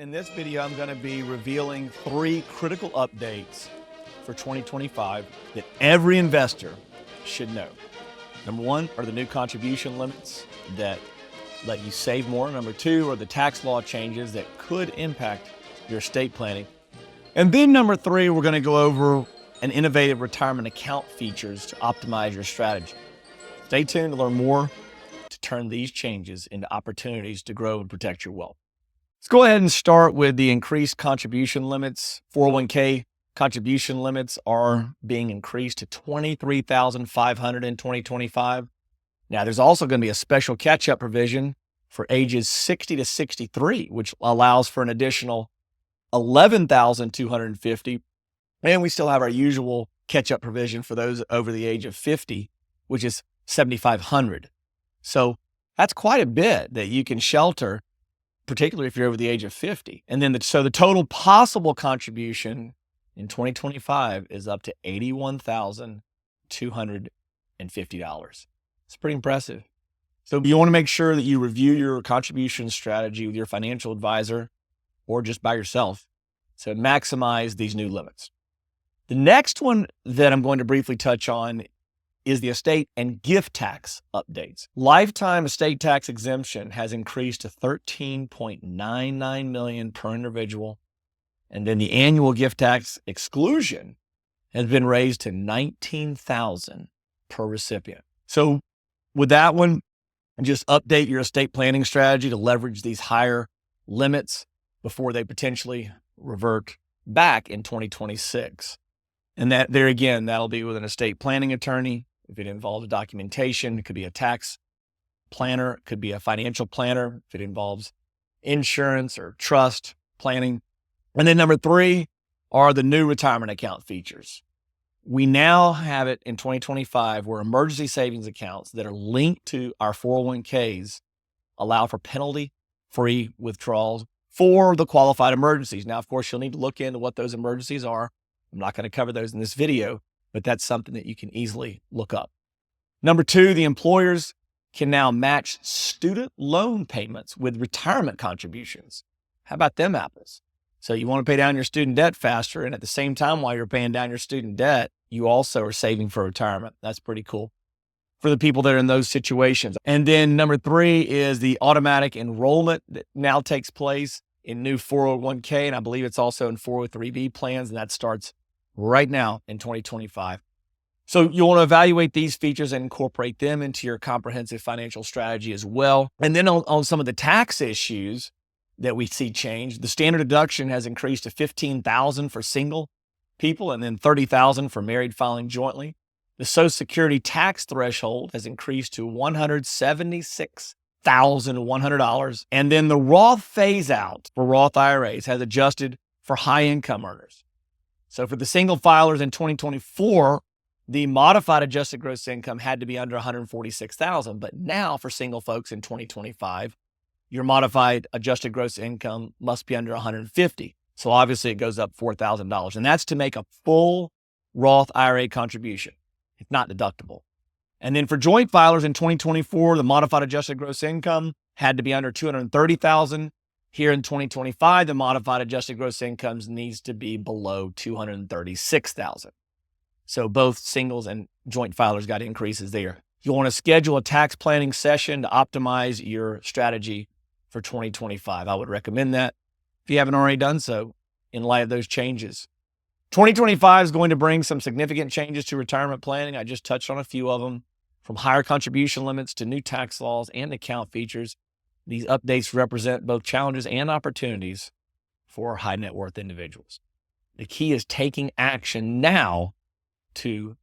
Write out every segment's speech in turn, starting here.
In this video, I'm going to be revealing 3 critical updates for 2025 that every investor should know. Number 1 are the new contribution limits that let you save more. Number 2 are the tax law changes that could impact your estate planning. And then number 3, we're going to go over an innovative retirement account features to optimize your strategy. Stay tuned to learn more to turn these changes into opportunities to grow and protect your wealth. Let's go ahead and start with the increased contribution limits. 401k contribution limits are being increased to $23,500 in 2025. Now, there's also going to be a special catch-up provision for ages 60 to 63, which allows for an additional $11,250. And we still have our usual catch-up provision for those over the age of 50, which is $7,500. So that's quite a bit that you can shelter, particularly if you're over the age of 50. And then so the total possible contribution in 2025 is up to $81,250. It's pretty impressive. So you want to make sure that you review your contribution strategy with your financial advisor or just by yourself to maximize these new limits. The next one that I'm going to briefly touch on is the estate and gift tax updates. Lifetime estate tax exemption has increased to $13.99 million per individual. And then the annual gift tax exclusion has been raised to $19,000 per recipient. So with that one, just update your estate planning strategy to leverage these higher limits before they potentially revert back in 2026. And that there again, that'll be with an estate planning attorney. If it involves documentation, it could be a tax planner, it could be a financial planner, if it involves insurance or trust planning. And then number 3 are the new retirement account features. We now have it in 2025 where emergency savings accounts that are linked to our 401ks allow for penalty-free withdrawals for the qualified emergencies. Now, of course, you'll need to look into what those emergencies are. I'm not going to cover those in this video, but that's something that you can easily look up. Number 2, the employers can now match student loan payments with retirement contributions. How about them apples? So you want to pay down your student debt faster, and at the same time, while you're paying down your student debt, you also are saving for retirement. That's pretty cool for the people that are in those situations. And then number 3 is the automatic enrollment that now takes place in new 401k, and I believe it's also in 403b plans, and that starts right now in 2025. So you want to evaluate these features and incorporate them into your comprehensive financial strategy as well. And then on some of the tax issues that we see change, the standard deduction has increased to $15,000 for single people and then $30,000 for married filing jointly. The Social Security tax threshold has increased to $176,100. And then the Roth phase out for Roth IRAs has adjusted for high income earners. So for the single filers in 2024, the modified adjusted gross income had to be under $146,000. But now for single folks in 2025, your modified adjusted gross income must be under $150,000. So obviously it goes up $4,000. And that's to make a full Roth IRA contribution. It's not deductible. And then for joint filers in 2024, the modified adjusted gross income had to be under $230,000. Here in 2025, the modified adjusted gross income needs to be below $236,000. So both singles and joint filers got increases there. You want to schedule a tax planning session to optimize your strategy for 2025. I would recommend that if you haven't already done so in light of those changes. 2025 is going to bring some significant changes to retirement planning. I just touched on a few of them, from higher contribution limits to new tax laws and account features. These updates represent both challenges and opportunities for high net worth individuals. The key is taking action now to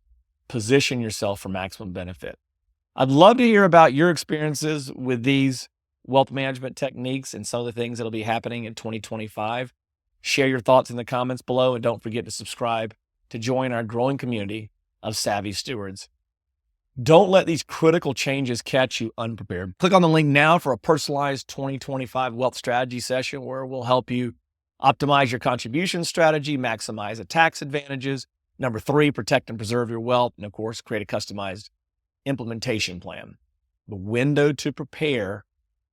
position yourself for maximum benefit. I'd love to hear about your experiences with these wealth management techniques and some of the things that'll be happening in 2025. Share your thoughts in the comments below, and don't forget to subscribe to join our growing community of savvy stewards. Don't let these critical changes catch you unprepared. Click on the link now for a personalized 2025 wealth strategy session where we'll help you optimize your contribution strategy, maximize the tax advantages. Number 3, protect and preserve your wealth. And of course, create a customized implementation plan. The window to prepare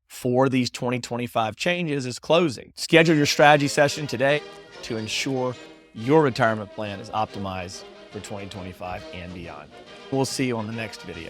for these 2025 changes is closing. Schedule your strategy session today to ensure your retirement plan is optimized for 2025 and beyond. We'll see you on the next video.